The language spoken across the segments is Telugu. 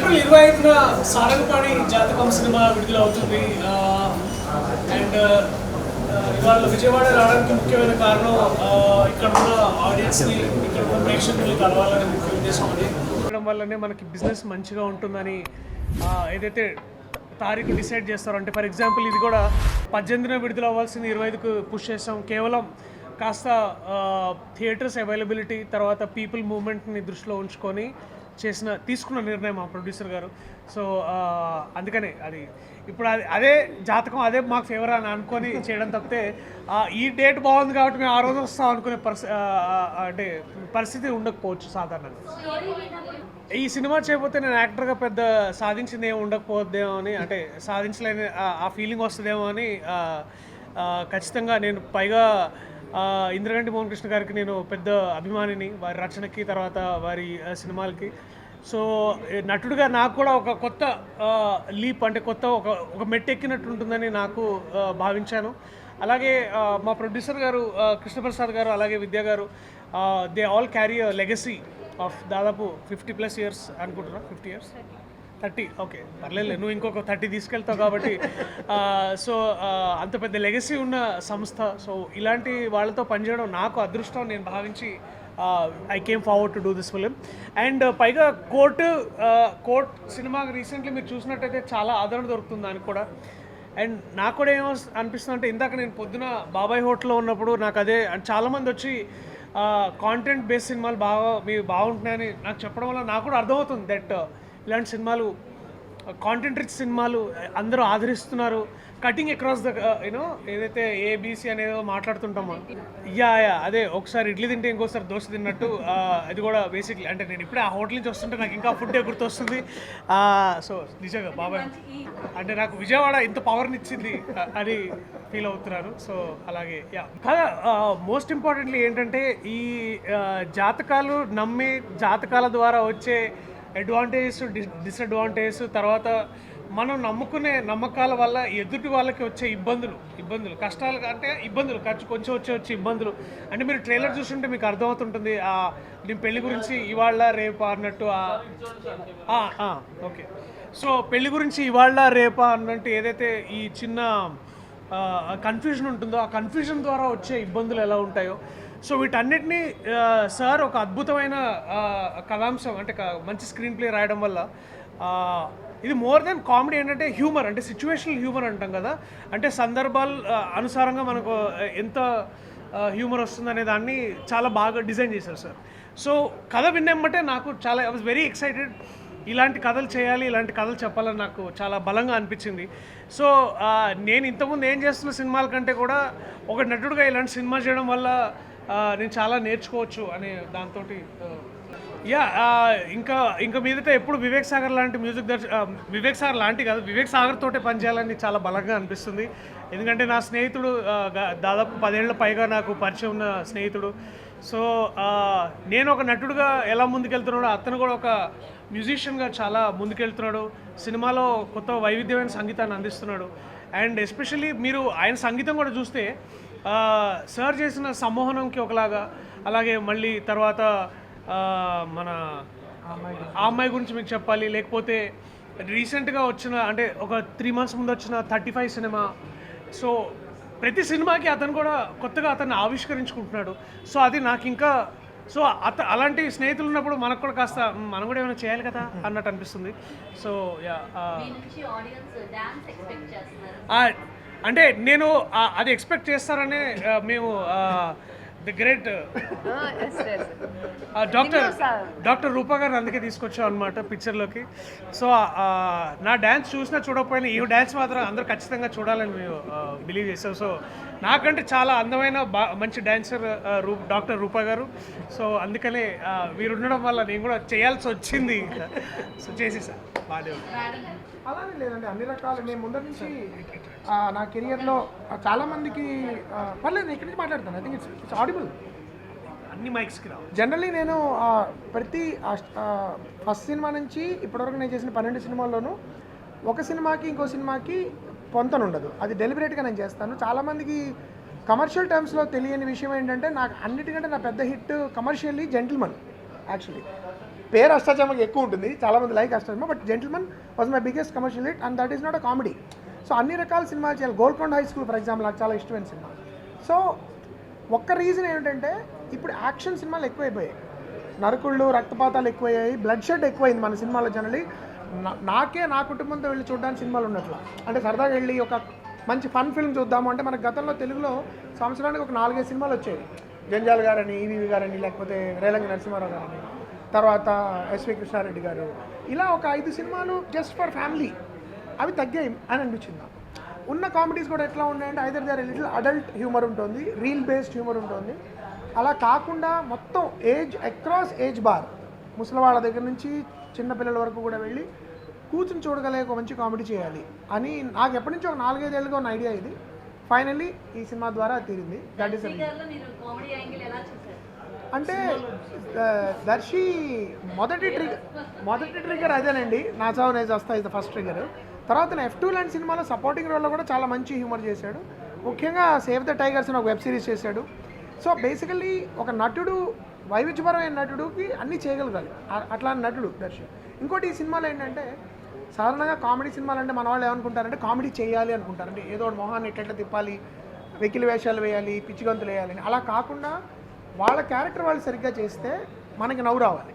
ఏప్రిల్ 25న సారంగపాణి జాతకం సినిమా విడుదలవుతుంది. అండ్ ఇవాళ విజయవాడ రావడానికి ముఖ్యమైన కారణం ఇక్కడ ఉన్న ఆడియన్స్ని, ఇక్కడ ఉన్న ప్రేక్షకుల్ని కలవాలనే ముఖ్య ఉద్దేశం అది. ఉండడం వల్లనే మనకి బిజినెస్ మంచిగా ఉంటుందని ఏదైతే తారీఖు డిసైడ్ చేస్తారో, అంటే ఫర్ ఎగ్జాంపుల్ ఇది కూడా 18న విడుదల అవ్వాల్సింది 25కు పుష్ చేస్తాం. కేవలం కాస్త థియేటర్స్ అవైలబిలిటీ, తర్వాత పీపుల్ మూవ్మెంట్ని దృష్టిలో ఉంచుకొని తీసుకున్న నిర్ణయం మా ప్రొడ్యూసర్ గారు. సో అందుకనే అది ఇప్పుడు అదే జాతకం, అదే మాకు ఫేవర్ అని అనుకొని చేయడం తప్పితే ఈ డేట్ బాగుంది కాబట్టి మేము ఆ రోజు వస్తాం అనుకునే అంటే పరిస్థితి ఉండకపోవచ్చు సాధారణంగా. ఈ సినిమా చేయకపోతే నేను యాక్టర్గా పెద్ద సాధించింది ఏమి ఉండకపోద్దేమో అని, అంటే సాధించలేని ఆ ఫీలింగ్ వస్తుందేమో అని ఖచ్చితంగా. నేను పైగా ఇంద్రగంటి మోహన్ కృష్ణ గారికి నేను పెద్ద అభిమానిని, వారి రచనకి, తర్వాత వారి సినిమాలకి. సో నటుడిగా నాకు కూడా ఒక కొత్త లీప్, అంటే కొత్త ఒక మెట్టు ఎక్కినట్టు ఉంటుందని నాకు భావించాను. అలాగే మా ప్రొడ్యూసర్ గారు కృష్ణప్రసాద్ గారు, అలాగే విద్యా గారు, they all carry a legacy of దాదాపు 50+ ఇయర్స్ అనుకుంటున్నా. 50 ఇయర్స్, 30, ఓకే పర్లేదు, నువ్వు ఇంకొక 30 తీసుకెళ్తావు కాబట్టి. సో అంత పెద్ద లెగసీ ఉన్న సంస్థ. సో ఇలాంటి వాళ్ళతో పనిచేయడం నాకు అదృష్టం నేను భావించి I came forward to do this film. And పైగా కోర్ట్ సినిమా రీసెంట్లీ మీరు చూసినట్టయితే చాలా ఆదరణ దొరుకుతుంది దానికి కూడా. అండ్ నాకు కూడా ఏమో అనిపిస్తుంది అంటే, ఇందాక నేను పొద్దున బాబాయ్ హోటల్లో ఉన్నప్పుడు నాకు అదే చాలామంది వచ్చి కాంటెంట్ బేస్డ్ సినిమాలు బాగుంటున్నాయని నాకు చెప్పడం వల్ల నాకు కూడా అర్థమవుతుంది దట్ ఇలాంటి సినిమాలు, కాంటెంట్ రిచ్ సినిమాలు అందరూ ఆదరిస్తున్నారు. కటింగ్ అక్రాస్ ద యూనో, ఏదైతే ఏబీసీ అనేదో మాట్లాడుతుంటామో, అదే ఒకసారి ఇడ్లీ తింటే ఇంకోసారి దోశ తిన్నట్టు అది కూడా బేసిక్లీ. అంటే నేను ఇప్పుడే ఆ హోటల్ నుంచి వస్తుంటే నాకు ఇంకా ఫుడ్ గుర్తొస్తుంది. సో నిజంగా బాబాయ్ అంటే నాకు విజయవాడ ఇంత పవర్ని ఇచ్చింది అని ఫీల్ అవుతున్నారు. సో అలాగే కదా. మోస్ట్ ఇంపార్టెంట్లీ ఏంటంటే, ఈ జాతకాలు నమ్మి జాతకాల ద్వారా వచ్చే అడ్వాంటేజెస్, డిసడ్వాంటేజెస్, తర్వాత మనం నమ్ముకునే నమ్మకాల వల్ల ఎదుటి వాళ్ళకి వచ్చే ఇబ్బందులు కష్టాలు, అంటే ఇబ్బందులు కొంచెం వచ్చే ఇబ్బందులు. అంటే మీరు ట్రైలర్ చూస్తుంటే మీకు అర్థమవుతుంటుంది. నేను పెళ్లి గురించి ఇవాళ రేపా అన్నట్టు. ఓకే, సో పెళ్లి గురించి ఇవాళ రేపా అన్నట్టు ఏదైతే ఈ చిన్న కన్ఫ్యూజన్ ఉంటుందో, ఆ కన్ఫ్యూజన్ ద్వారా వచ్చే ఇబ్బందులు ఎలా ఉంటాయో, సో వీటన్నిటినీ సార్ ఒక అద్భుతమైన కథాంశం, అంటే మంచి స్క్రీన్ ప్లే రాయడం వల్ల ఇది మోర్ దెన్ కామెడీ ఏంటంటే హ్యూమర్, అంటే సిచ్యువేషనల్ హ్యూమర్ అంటాం కదా, అంటే సందర్భాలు అనుసారంగా మనకు ఎంత హ్యూమర్ వస్తుందనే దాన్ని చాలా బాగా డిజైన్ చేశారు సార్. సో కథ విన్నెమ్మటే నాకు చాలా, ఐ వాజ్ వెరీ ఎక్సైటెడ్. ఇలాంటి కథలు చేయాలి, ఇలాంటి కథలు చెప్పాలని నాకు చాలా బలంగా అనిపించింది. సో నేను ఇంతకుముందు ఏం చేస్తున్న సినిమాల కంటే కూడా ఒక నటుడుగా ఇలాంటి సినిమా చేయడం వల్ల నేను చాలా నేర్చుకోవచ్చు అనే దాంతో ఇంకా మీదట ఎప్పుడు వివేక్ సాగర్ లాంటి వివేక్ సాగర్ లాంటి కాదు, వివేక్ సాగర్ తోటే పనిచేయాలని చాలా బలంగా అనిపిస్తుంది. ఎందుకంటే నా స్నేహితుడు, దాదాపు 10 ఏళ్ల పైగా నాకు పరిచయం ఉన్న స్నేహితుడు. సో నేను ఒక నటుడుగా ఎలా ముందుకెళ్తున్నాడో, అతను కూడా ఒక మ్యూజిషియన్గా చాలా ముందుకెళ్తున్నాడు. సినిమాలో కొత్త వైవిధ్యమైన సంగీతాన్ని అందిస్తున్నాడు. అండ్ ఎస్పెషల్లీ మీరు ఆయన సంగీతం కూడా చూస్తే సార్ చేసిన సమ్మోహనంకి ఒకలాగా, అలాగే మళ్ళీ తర్వాత మన ఆ అమ్మాయి గురించి మీకు చెప్పాలి, లేకపోతే రీసెంట్గా వచ్చిన, అంటే ఒక 3 months ముందు వచ్చిన 35 సినిమా. సో ప్రతి సినిమాకి అతను కూడా కొత్తగా అతన్ని ఆవిష్కరించుకుంటున్నాడు. సో అది నాకు ఇంకా, సో అలాంటి స్నేహితులు ఉన్నప్పుడు మనకు కూడా కాస్త మనం కూడా ఏమైనా చేయాలి కదా అన్నట్టు అనిపిస్తుంది. సో అంటే నేను అది ఎక్స్పెక్ట్ చేస్తారనే మేము ది గ్రేట్ డాక్టర్ రూపా గారు అందుకే తీసుకొచ్చాం అనమాట పిక్చర్లోకి. సో నా డ్యాన్స్ చూసినా చూడకపోయినా ఈ డ్యాన్స్ మాత్రం అందరూ ఖచ్చితంగా చూడాలని మేము బిలీవ్ చేసాం. సో నాకంటే చాలా అందమైన మంచి డాన్సర్ డాక్టర్ రూపా గారు. సో అందుకనే వీరు ఉండడం వల్ల నేను కూడా చేయాల్సి వచ్చింది. సో చేసేసాను. అలానే లేదండి, అన్ని రకాలు నేను ముందర నుంచి నా కెరియర్లో చాలామందికి పర్లేదు, ఇక్కడి నుంచి మాట్లాడతాను. ఐ థింక్ ఇట్స్ ఆడిబుల్ అన్ని మైక్స్కి రావు. జనరల్లీ నేను ప్రతి ఫస్ట్ సినిమా నుంచి ఇప్పటివరకు నేను చేసిన 12 సినిమాల్లోనూ ఒక సినిమాకి ఇంకో సినిమాకి పొంతన ఉండదు. అది డెలిబరేట్గా నేను చేస్తాను. చాలామందికి కమర్షియల్ టర్మ్స్లో తెలియని విషయం ఏంటంటే, నాకు అన్నిటికంటే నా పెద్ద హిట్ కమర్షియల్లీ జెంటిల్మన్. యాక్చువల్లీ పేరు అష్టాచమ్మకి ఎక్కువ ఉంటుంది, చాలామంది like Ashta Chamma, but gentlemen was my biggest commercial hit and that is not a comedy. So అన్ని రకాల సినిమాలు చేయాలి. Golconda high school for example నాకు చాలా ఇష్టమైన సినిమా. సో ఒక్క రీజన్ ఏంటంటే ఇప్పుడు యాక్షన్ సినిమాలు ఎక్కువైపోయాయి, నరకుళ్ళు రక్తపాతాలు ఎక్కువయ్యాయి, బ్లడ్ షెడ్ ఎక్కువైంది మన సినిమాలో. జనరలీ నా కుటుంబంతో వెళ్ళి చూడడానికి సినిమాలు ఉన్నట్లు, అంటే సరదాగా వెళ్ళి ఒక మంచి ఫన్ ఫిల్మ్ చూద్దాము అంటే మనకు గతంలో తెలుగులో సంవత్సరానికి ఒక 4-5 సినిమాలు వచ్చేవి. జంజాల్ గారని, ఈవీవి గారని, లేకపోతే రేలంగి నరసింహారావు గారని, తర్వాత ఎస్వి కృష్ణారెడ్డి గారు, ఇలా ఒక 5 సినిమాలు జస్ట్ ఫర్ ఫ్యామిలీ, అవి తగ్గాయి అని అనిపించింది. ఉన్న కామెడీస్ కూడా ఎట్లా ఉన్నాయంటే either there little adult humour ఉంటుంది, రీల్ బేస్డ్ హ్యూమర్ ఉంటుంది. అలా కాకుండా మొత్తం ఏజ్ అక్రాస్ ఏజ్ బార్, ముసలివాళ్ళ దగ్గర నుంచి చిన్నపిల్లల వరకు కూడా వెళ్ళి కూర్చుని చూడగలిగే ఒక మంచి కామెడీ చేయాలి అని నాకు ఎప్పటి నుంచి ఒక 4-5 ఏళ్ళుగా ఉన్న ఐడియా ఇది. ఫైనల్లీ ఈ సినిమా ద్వారా తీరింది. దట్ ఈస్ అంటే దర్శి మొదటి ట్రిగర్ అదేనండి, నా చావు నేజ్ వస్తా ఇస్ ద ఫస్ట్ ట్రిగర్. తర్వాత F2 లాంటి సినిమాలో సపోర్టింగ్ రోల్లో కూడా చాలా మంచి హ్యూమర్ చేశాడు. ముఖ్యంగా సేవ్ ద టైగర్స్ అని ఒక వెబ్ సిరీస్ చేశాడు. సో బేసికల్లీ ఒక నటుడు, వైవిధ్యపరమైన నటుడికి అన్నీ చేయగలగాలి, అట్లాంటి నటుడు దర్శి. ఇంకోటి ఈ సినిమాలో ఏంటంటే సాధారణంగా కామెడీ సినిమాలు అంటే మన వాళ్ళు ఏమనుకుంటారంటే కామెడీ చేయాలి అనుకుంటారు, అంటే ఏదో మొహాన్ని ఎట్లా తిప్పాలి, వెకిలి వేషాలు వేయాలి, పిచ్చిగంతులు వేయాలని. అలా కాకుండా వాళ్ళ క్యారెక్టర్ వాళ్ళు సరిగ్గా చేస్తే మనకి నవ్వు రావాలి.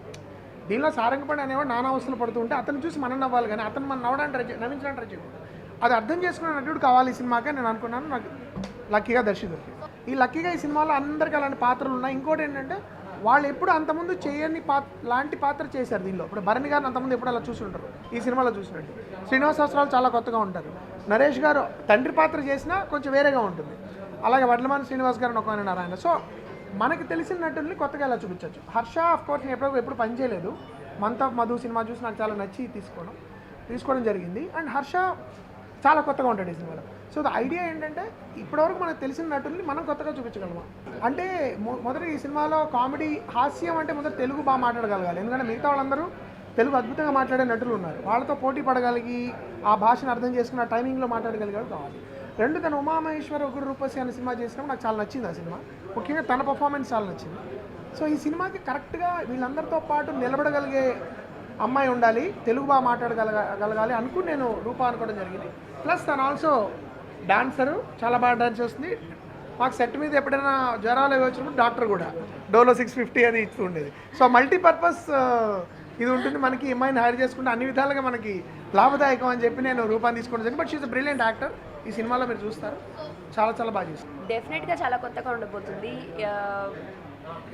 దీనిలో సారంగపడి అనేవాడు నానా అవస్థలు పడుతుంటే అతను చూసి మనం నవ్వాలి, కానీ అతను మనం నవ్వించడానికి ట్రై చేయకూడదు. అది అర్థం చేసుకునే నటుడు కావాలి ఈ సినిమాకే నేను అనుకున్నాను. నాకు లక్కీగా దర్శి దొరికింది. ఈ లక్కీగా ఈ సినిమాలో అందరికీ అలాంటి పాత్రలు ఉన్నాయి. ఇంకోటి ఏంటంటే వాళ్ళు ఎప్పుడు అంతకుముందు చేయని లాంటి పాత్ర చేశారు దీనిలో. ఇప్పుడు భరణి గారిని అంతకుముందు ఎప్పుడు అలా చూసి ఉంటారు, ఈ సినిమాలో చూసినట్టు. శ్రీనివాస శాస్త్రాలు చాలా కొత్తగా ఉంటారు. నరేష్ గారు తండ్రి పాత్ర చేసినా కొంచెం వేరేగా ఉంటుంది. అలాగే వడ్లమాని శ్రీనివాస్ గారు ఒక నారాయణ. సో మనకి తెలిసిన నటుల్ని కొత్తగా ఎలా చూపించవచ్చు. హర్ష ఆఫ్ కోర్స్ నేను ఎప్పుడు పని చేయలేదు, మంత్ ఆఫ్ మధు సినిమా చూసి నాకు చాలా నచ్చి తీసుకోవడం జరిగింది. అండ్ హర్ష చాలా కొత్తగా ఉంటాడు ఈ సినిమాలో. సో ద ఐడియా ఏంటంటే ఇప్పటివరకు మనకు తెలిసిన నటుల్ని మనం కొత్తగా చూపించగలమా అంటే మొదటి ఈ సినిమాలో కామెడీ హాస్యం అంటే మొదటి తెలుగు బాగా మాట్లాడగలగాలి, ఎందుకంటే మిగతా వాళ్ళందరూ తెలుగు అద్భుతంగా మాట్లాడే నటులు ఉన్నారు. వాళ్ళతో పోటీ పడగలిగి ఆ భాషను అర్థం చేసుకున్న టైమింగ్లో మాట్లాడగలిగాడు కావాలి. 2 తన ఉమామహేశ్వర ఉగ్ర రూపసి అనే సినిమా చేసినప్పుడు నాకు చాలా నచ్చింది ఆ సినిమా, ముఖ్యంగా తన పర్ఫార్మెన్స్ చాలా నచ్చింది. సో ఈ సినిమాకి కరెక్ట్గా వీళ్ళందరితో పాటు నిలబడగలిగే అమ్మాయి ఉండాలి, తెలుగు బాగా మాట్లాడగలగాలి అనుకుని నేను రూపా అనుకోవడం జరిగింది. ప్లస్ తను ఆల్సో డాన్సరు, చాలా బాగా డాన్స్ చేస్తుంది. మాకు సెట్ మీద ఎప్పుడైనా జ్వరాలు వచ్చినప్పుడు డాక్టర్ కూడా డోలో 650 అని ఇస్తూ ఉండేది. సో మల్టీపర్పస్ ఇది ఉంటుంది మనకి. అమ్మాయిని హైర్ చేసుకుంటే అన్ని విధాలుగా మనకి లాభదాయకం అని చెప్పి నేను రూపాన్ని తీసుకోవడం జరిగింది. But she's a brilliant actor. ఈ సినిమాలో మీరు చూస్తారు, చాలా బాగా చేస్తారు. డెఫినెట్గా చాలా కొత్తగా ఉండబోతుంది.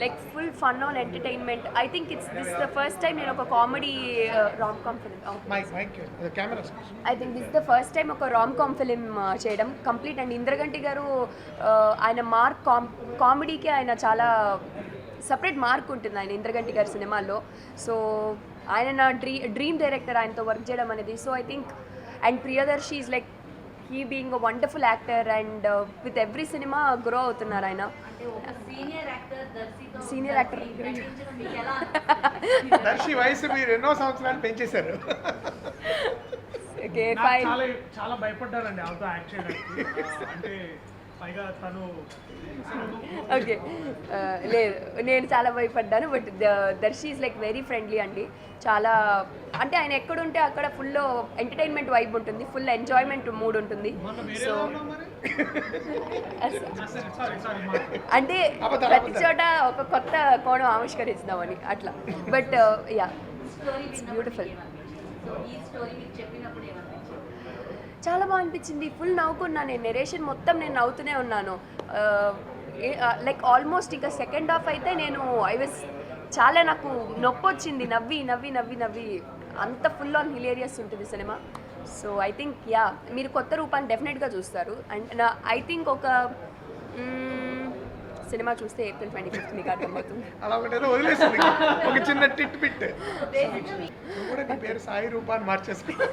Like full fun on entertainment. I think this the first time నేను ఒక comedy rom com film I think this the first time ఒక రామ్ కామ్ ఫిలిం చేయడం కంప్లీట్. అండ్ ఇంద్రగంటి గారు ఆయన మార్క్ కామెడీకి ఆయన చాలా సపరేట్ మార్క్ ఉంటుంది ఆయన ఇంద్రగంటి గారి సినిమాల్లో. సో ఆయన నా డ్రీమ్ డైరెక్టర్, ఆయనతో వర్క్ చేయడం అనేది. So I think and Priyadarshi is like he being a wonderful actor and with every cinema grow అవుతున్నారు ఆయన. సీనియర్ యాక్టర్ దర్శి వయసు మీరు ఎన్నో సంవత్సరాలు పెంచేశారు. చాలా భయపడ్డానండి ఆమెతో యాక్ట్ చేయడానికి. అంటే పైగా తను ఓకే లేదు, నేను చాలా భయపడ్డాను. But Darshi is like very friendly అండి. చాలా అంటే ఆయన ఎక్కడుంటే అక్కడ ఫుల్ ఎంటర్టైన్మెంట్ వైబ్ ఉంటుంది, ఫుల్ ఎంజాయ్మెంట్ మూడ్ ఉంటుంది. సో అంటే ప్రతి చోట ఒక కొత్త కోణం ఆవిష్కరిస్తామని అట్లా. But yeah it's beautiful. చాలా బాగా అనిపించింది, ఫుల్ నవ్వుకున్నాను నేను. నెరేషన్ మొత్తం నేను నవ్వుతూనే ఉన్నాను. లైక్ ఆల్మోస్ట్ ఇంకా సెకండ్ హాఫ్ అయితే నేను చాలా నాకు నొప్పి వచ్చింది, నవ్వి అంత ఫుల్ ఆన్ హిలేరియస్ ఉంటుంది cinema. So I think yeah మీరు కొత్త రూపాన్ని డెఫినెట్గా చూస్తారు. అండ్ ఐ థింక్ ఒక సినిమా చూస్తే April 25th మీకు అర్థమవుతుంది. అలా ఒకటేదో వదిలేసింది, ఒక చిన్న టిట్ బిట్. కూడా నీ పేరు సాయి రూపాన్ని మార్చేసుకున్నా.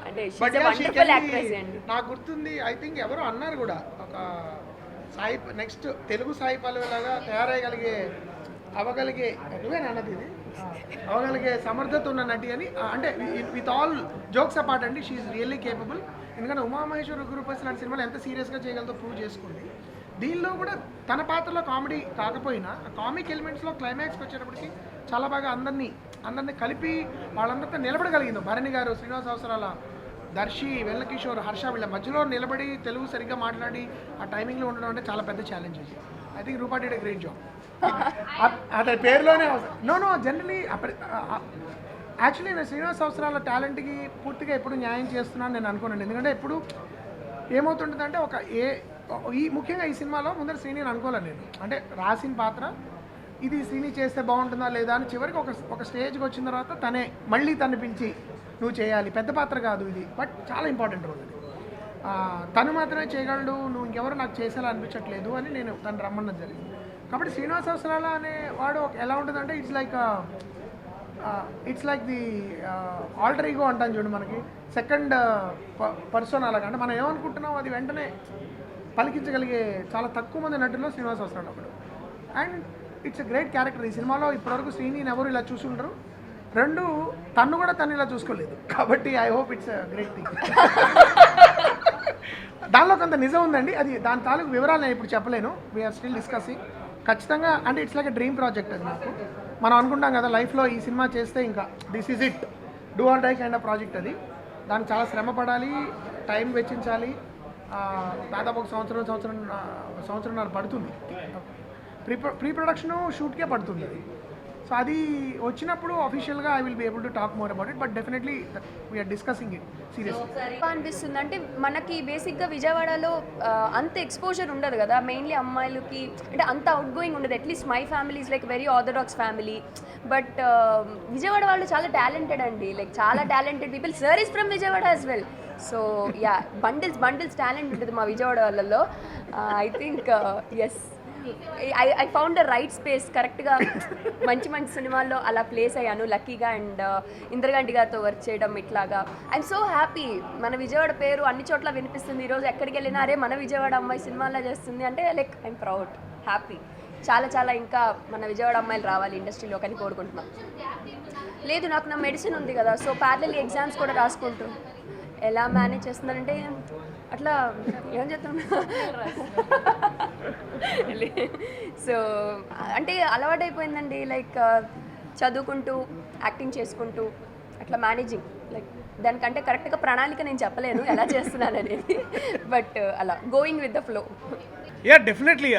అంటే వండర్ఫుల్ యాక్ట్రెస్ అండి. నాకు గుర్తుంది, ఐ థింక్ ఎవరో అన్నారు కూడా, ఒక సాయి నెక్స్ట్ తెలుగు సాయి పల్లవిలాగా తయారయ్యగలిగే నువ్వేనన్నది ఇది అవగలిగే సమర్థత ఉన్న నటి అని. అంటే విత్ ఆల్ జోక్స్ అపార్ట్ అండి, షీఈ్ రియల్లీ కేపబుల్. ఎందుకంటే ఉమామహేశ్వర ఉగ్ర రూపసి లాంటి సినిమాలు ఎంత సీరియస్గా చేయగలదో ప్రూవ్ చేసుకుంది. దీనిలో కూడా తన పాత్రలో కామెడీ కాకపోయినా కామిక్ ఎలిమెంట్స్లో క్లైమాక్స్కి వచ్చేటప్పటికి చాలా బాగా అందరినీ కలిపి వాళ్ళందరితో నిలబడగలిగింది. భరణి గారు, శ్రీనివాస్ అవసరాల, దర్శి, వెల్లకిషోర్, హర్ష వీళ్ళ మధ్యలో నిలబడి తెలుగు సరిగ్గా మాట్లాడి ఆ టైమింగ్లో ఉండడం అంటే చాలా పెద్ద ఛాలెంజ్ అది. I think Roopa did a great job. అతని పేరులోనే నో జనరలీ యాక్చువల్లీ నేను శ్రీనివాస్ అవసరాల టాలెంట్కి పూర్తిగా ఎప్పుడు న్యాయం చేస్తున్నాను నేను అనుకోనండి. ఎందుకంటే ఎప్పుడు ఏమవుతుంటుందంటే ముఖ్యంగా ఈ సినిమాలో ముందర శ్రీని అనుకోలేను నేను. అంటే రాసిన పాత్ర ఇది శ్రీని చేస్తే బాగుంటుందా లేదా అని చివరికి ఒక స్టేజ్కి వచ్చిన తర్వాత తను పిలిచి నువ్వు చేయాలి, పెద్ద పాత్ర కాదు ఇది, బట్ చాలా ఇంపార్టెంట్ రోల్ ఇది, తను మాత్రమే చేయగలడు, నువ్వు ఇంకెవరు నాకు చేసేలా అనిపించట్లేదు అని నేను తను రమ్మన్నది జరిగింది. కాబట్టి శ్రీనివాస్ అవసరాల అనే వాడు ఎలా ఉంటుందంటే it's like the alter ego అంటాను చూడు, మనకి సెకండ్ పర్సన్ అలాగా. అంటే మనం ఏమనుకుంటున్నాం అది వెంటనే పలికించగలిగే చాలా తక్కువ మంది నటుల్లో శ్రీనివాస్ అవసరాలు ఒకడు. And it's a great character. ఈ సినిమాలో ఇప్పటివరకు శ్రీని ఎవరు ఇలా చూసుండరు. రెండు, తను ఇలా చూసుకోలేదు. కాబట్టి I hope it's great thing. దానిలో కొంత నిజం ఉందండి. అది దాని తాలూకు వివరాలు నేను ఇప్పుడు చెప్పలేను. We are still discussing. ఖచ్చితంగా అంటే it's like a dream project అది నాకు. మనం అనుకుంటాం కదా లైఫ్లో ఈ సినిమా చేస్తే ఇంకా this is it, do or die kind of project అది. దానికి చాలా శ్రమ పడాలి, టైం వెచ్చించాలి. దాదాపు ఒక సంవత్సరంన్నర పడుతుంది. ప్రీ ప్రొడక్షన్ షూట్కే పడుతుంది అది. సో అది వచ్చినప్పుడు అఫీషియల్గా I will be able to talk more about it, but definitely we are discussing it seriously. అనిపిస్తుంది అంటే మనకి బేసిక్గా విజయవాడలో అంత ఎక్స్పోజర్ ఉండదు కదా, మెయిన్లీ అమ్మాయిలకి అంటే అంత అవుట్ గోయింగ్ ఉండదు. At least my family is like very orthodox family. But Vijayawada వాళ్ళు చాలా టాలెంటెడ్ అండి, లైక్ చాలా talented people. Sir is from Vijayawada as well. So yeah, bundles talent ఉంటుంది మా విజయవాడ వాళ్ళలో. I think yes, I found the right space. కరెక్ట్గా మంచి సినిమాల్లో అలా ప్లేస్ అయ్యాను లక్కీగా. అండ్ ఇంద్రగంటి గారితో వర్క్ చేయడం ఇట్లాగా ఐఎమ్ సో హ్యాపీ. మన విజయవాడ పేరు అన్ని చోట్ల వినిపిస్తుంది. ఈరోజు ఎక్కడికి వెళ్ళినా అరే మన విజయవాడ అమ్మాయి సినిమాల్లో చేస్తుంది అంటే లైక్ ఐఎమ్ ప్రౌడ్, హ్యాపీ. చాలా ఇంకా మన విజయవాడ అమ్మాయిలు రావాలి ఇండస్ట్రీలోకి అని కోరుకుంటున్నాం. లేదు, నాకు నా మెడిసిన్ ఉంది కదా, సో ప్యారలల్ ఎగ్జామ్స్ కూడా రాసుకుంటూ ఎలా మేనేజ్ చేస్తున్నారంటే అట్లా ఏం చేస్తాం. సో అంటే అలవాటైపోయిందండి, లైక్ చదువుకుంటూ యాక్టింగ్ చేసుకుంటూ అట్లా మేనేజింగ్. లైక్ దానికంటే కరెక్ట్గా ప్రణాళిక నేను చెప్పలేను ఎలా చేస్తున్నాను అనేది, బట్ అలా going with the flow. Yeah, definitely.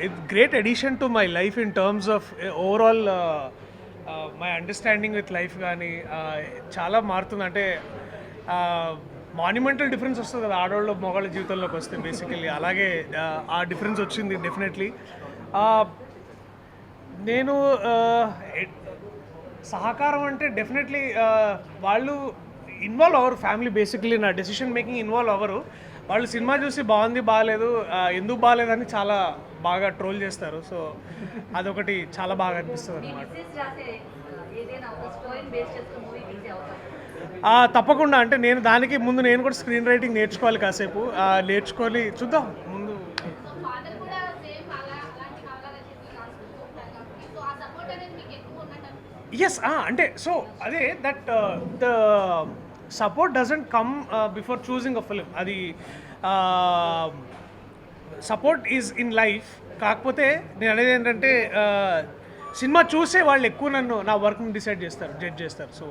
It's great addition to my life in terms of overall my understanding with life. కానీ చాలా మారుతుంది. అంటే మాన్యుమెంటల్ డిఫరెన్స్ వస్తుంది కదా ఆడవాళ్ళు మగవాళ్ళ జీవితంలోకి వస్తే బేసికల్లీ. అలాగే ఆ డిఫరెన్స్ వచ్చింది డెఫినెట్లీ. నేను సహకారం అంటే డెఫినెట్లీ వాళ్ళు ఇన్వాల్వ్ అవ్వరు. ఫ్యామిలీ బేసికలీ నా డెసిషన్ మేకింగ్ ఇన్వాల్వ్ అవ్వరు. వాళ్ళు సినిమా చూసి బాగుంది బాగాలేదు, ఎందుకు బాగాలేదని చాలా బాగా ట్రోల్ చేస్తారు. సో అదొకటి చాలా బాగా అనిపిస్తుంది అన్నమాట. తప్పకుండా. అంటే నేను దానికి ముందు నేను కూడా స్క్రీన్ రైటింగ్ నేర్చుకోవాలి, కాసేపు నేర్చుకొని చూద్దాం ముందు. ఎస్, అంటే సో అదే that the support doesn't come before choosing a film. అది సపోర్ట్ ఈజ్ ఇన్ లైఫ్. కాకపోతే నేను అనేది ఏంటంటే సినిమా చూసే వాళ్ళు ఎక్కువ నా వర్క్ని డిసైడ్ చేస్తారు, జడ్జ్ చేస్తారు. So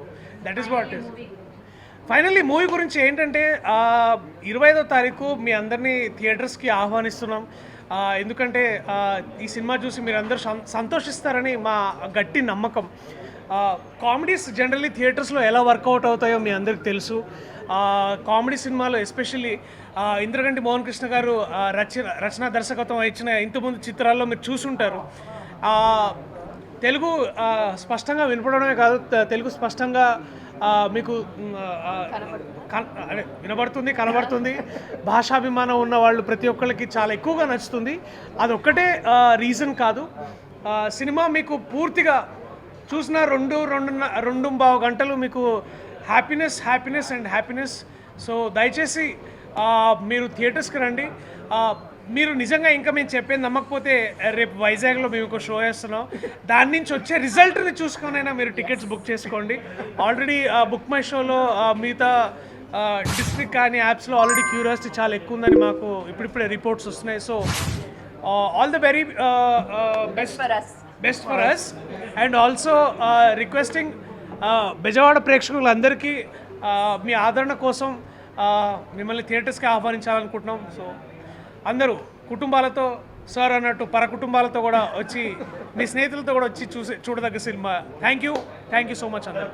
that is what is. Finally movie గురించి ఏంటంటే 25వ తారీఖు మీ అందరినీ థియేటర్స్కి ఆహ్వానిస్తున్నాం. ఎందుకంటే ఈ సినిమా చూసి మీరు అందరూ సంతోషిస్తారని మా గట్టి నమ్మకం. కామెడీస్ జనరల్లీ థియేటర్స్లో ఎలా వర్కౌట్ అవుతాయో మీ అందరికి తెలుసు. కామెడీ సినిమాలో ఎస్పెషల్లీ ఇంద్రగంటి మోహన్ కృష్ణ గారు రచన దర్శకత్వం ఇచ్చిన ఇంతకుముందు చిత్రాల్లో మీరు చూసుంటారు. తెలుగు స్పష్టంగా వినపడమే కాదు, తెలుగు స్పష్టంగా మీకు వినబడుతుంది, కనబడుతుంది. భాషాభిమానం ఉన్న వాళ్ళు ప్రతి ఒక్కళ్ళకి చాలా ఎక్కువగా నచ్చుతుంది. అదొక్కటే రీజన్ కాదు. సినిమా మీకు పూర్తిగా చూసిన 2.5 గంటలు మీకు హ్యాపీనెస్. సో దయచేసి మీరు థియేటర్స్కి రండి. మీరు నిజంగా ఇంకా మేము చెప్పేది నమ్మకపోతే రేపు వైజాగ్లో మేము ఒక షో వేస్తున్నాం, దాని నుంచి వచ్చే రిజల్ట్ని చూసుకొనైనా మీరు టికెట్స్ బుక్ చేసుకోండి. ఆల్రెడీ బుక్ మై షోలో మిగతా డిస్ట్రిక్ట్ కానీ యాప్స్లో ఆల్రెడీ క్యూరియాసిటీ చాలా ఎక్కువ ఉందని మాకు ఇప్పుడిప్పుడే రిపోర్ట్స్ వస్తున్నాయి. So all the very best for us and also requesting Bezawada ప్రేక్షకులందరికీ మీ ఆదరణ కోసం మిమ్మల్ని థియేటర్స్కి ఆహ్వానించాలనుకుంటున్నాం. సో అందరూ కుటుంబాలతో సార్ అన్నట్టు పర కుటుంబాలతో కూడా వచ్చి మీ స్నేహితులతో కూడా వచ్చి చూడదగ్గ cinema. Thank you so much అందరూ.